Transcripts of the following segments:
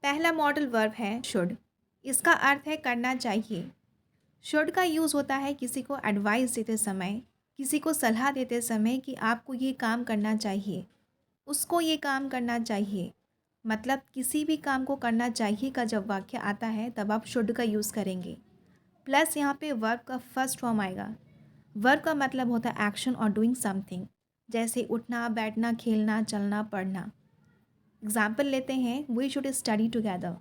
पहला modal verb है should. इसका अर्थ है करना चाहिए। शुड का यूज़ होता है किसी को एडवाइस देते समय, किसी को सलाह देते समय कि आपको ये काम करना चाहिए, उसको ये काम करना चाहिए। मतलब किसी भी काम को करना चाहिए का जब वाक्य आता है तब आप शुड का यूज़ करेंगे। प्लस यहाँ पे वर्ब का फर्स्ट फॉर्म आएगा। वर्ब का मतलब होता है एक्शन और डूइंग समथिंग, जैसे उठना, बैठना, खेलना, चलना, पढ़ना। एग्जाम्पल लेते हैं, वी शुड स्टडी टुगेदर।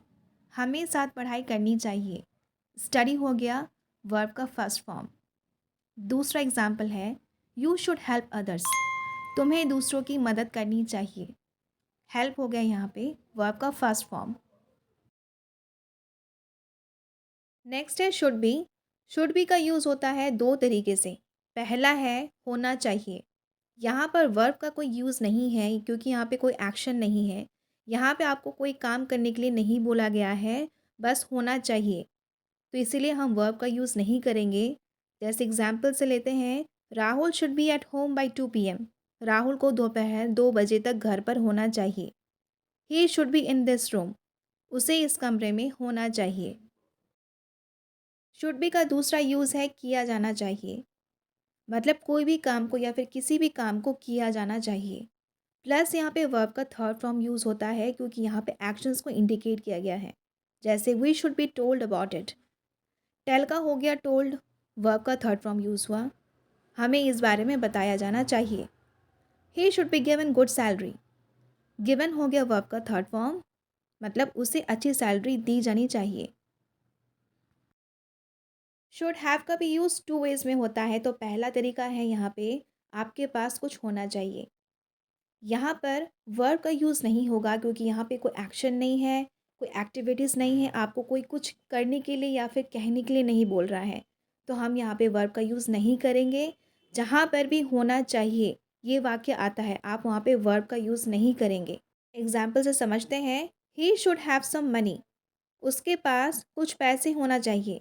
हमें साथ पढ़ाई करनी चाहिए। स्टडी हो गया वर्ब का फर्स्ट फॉर्म। दूसरा एग्जाम्पल है, यू शुड हेल्प अदर्स। तुम्हें दूसरों की मदद करनी चाहिए। हेल्प हो गया यहाँ पे वर्ब का फर्स्ट फॉर्म। नेक्स्ट है शुड बी। शुड बी का यूज़ होता है दो तरीके से। पहला है होना चाहिए। यहाँ पर वर्ब का कोई यूज़ नहीं है क्योंकि यहाँ पे कोई एक्शन नहीं है। यहाँ पे आपको कोई काम करने के लिए नहीं बोला गया है, बस होना चाहिए। तो इसीलिए हम वर्ब का यूज़ नहीं करेंगे। जैसे एग्जाम्पल से लेते हैं, Rahul should be at home by 2 PM। Rahul को दोपहर 2 बजे तक घर पर होना चाहिए। He should be in this room. उसे इस कमरे में होना चाहिए। शुड बी का दूसरा यूज़ है किया जाना चाहिए। मतलब कोई भी काम को या फिर किसी भी काम को किया जाना चाहिए। प्लस यहाँ पे वर्ब का थर्ड फॉर्म यूज़ होता है क्योंकि यहाँ पे एक्शंस को इंडिकेट किया गया है। जैसे we should be told about it. Tell का हो गया टोल्ड, वर्ब का थर्ड फॉर्म यूज़ हुआ। हमें इस बारे में बताया जाना चाहिए। He should be given good salary. Given हो गया वर्ब का थर्ड फॉर्म, मतलब उसे अच्छी सैलरी दी जानी चाहिए। शुड हैव का भी यूज़ टू वेज में होता है। तो पहला तरीका है यहाँ पे आपके पास कुछ होना चाहिए। यहाँ पर वर्ब का यूज़ नहीं होगा क्योंकि यहाँ पे कोई एक्शन नहीं है, कोई एक्टिविटीज़ नहीं है, आपको कोई कुछ करने के लिए या फिर कहने के लिए नहीं बोल रहा है। तो हम यहाँ पे वर्ब का यूज़ नहीं करेंगे। जहाँ पर भी होना चाहिए ये वाक्य आता है, आप वहाँ पे वर्ब का यूज़ नहीं करेंगे। एग्जाम्पल से समझते हैं, he should have some money. उसके पास कुछ पैसे होना चाहिए।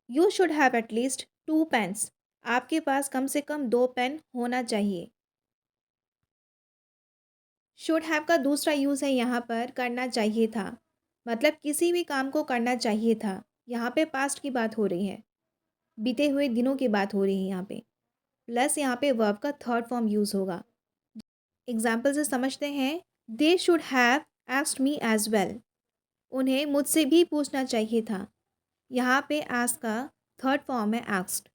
You should have at least 2 pens. आपके पास कम से कम 2 पेन होना चाहिए। शुड हैव का दूसरा यूज़ है यहाँ पर करना चाहिए था। मतलब किसी भी काम को करना चाहिए था। यहाँ पे पास्ट की बात हो रही है, बीते हुए दिनों की बात हो रही है यहाँ पे। प्लस यहाँ पे वर्ब का थर्ड फॉर्म यूज़ होगा। एग्जाम्पल से समझते हैं, they should have asked me as well. उन्हें मुझसे भी पूछना चाहिए था। यहाँ पे आस्क का थर्ड फॉर्म है आस्क्ड।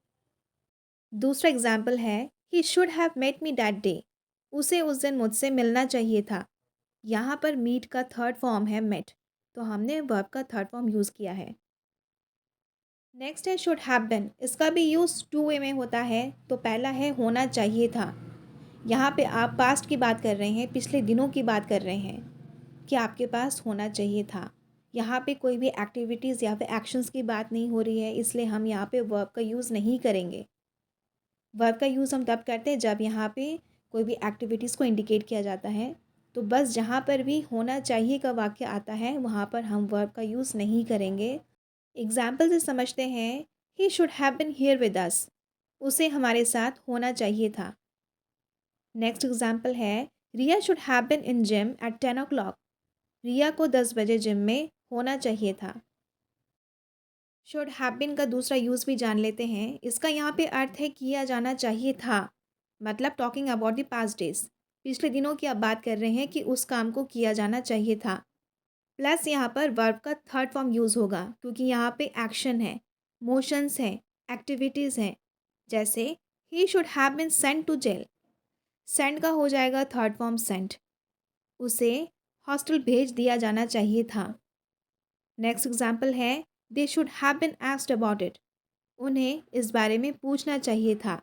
दूसरा एग्जाम्पल है, he should have met me that day. उसे उस दिन मुझसे मिलना चाहिए था। यहाँ पर मीट का थर्ड फॉर्म है मेट, तो हमने वर्ब का थर्ड फॉर्म यूज़ किया है। नेक्स्ट है शुड हैव बीन। इसका भी यूज़ टू वे में होता है। तो पहला है होना चाहिए था। यहाँ पे आप पास्ट की बात कर रहे हैं, पिछले दिनों की बात कर रहे हैं कि आपके पास होना चाहिए था। यहाँ पे कोई भी एक्टिविटीज़ या फिर एक्शंस की बात नहीं हो रही है, इसलिए हम यहाँ पे वर्ब का यूज़ नहीं करेंगे। वर्ब का यूज़ हम तब करते हैं जब यहाँ पे कोई भी एक्टिविटीज़ को इंडिकेट किया जाता है। तो बस जहाँ पर भी होना चाहिए का वाक्य आता है वहाँ पर हम वर्ब का यूज़ नहीं करेंगे। एग्जाम्पल से समझते हैं, he should have been here with us. उसे हमारे साथ होना चाहिए था। नेक्स्ट एग्जाम्पल है, Riya should have been in gym at 10 o'clock। Riya को 10 बजे जिम में होना चाहिए था। शुड हैव बीन का दूसरा यूज़ भी जान लेते हैं। इसका यहाँ पे अर्थ है किया जाना चाहिए था। मतलब talking about the past days, पिछले दिनों की आप बात कर रहे हैं कि उस काम को किया जाना चाहिए था। प्लस यहाँ पर वर्ब का थर्ड फॉर्म यूज़ होगा क्योंकि यहाँ पे एक्शन है, मोशंस हैं, एक्टिविटीज़ हैं। जैसे he should have been sent to jail. Sent का हो जाएगा थर्ड फॉर्म सेंट। उसे हॉस्टल भेज दिया जाना चाहिए था। नेक्स्ट एग्जाम्पल है, they should have been asked about it. उन्हें इस बारे में पूछना चाहिए था।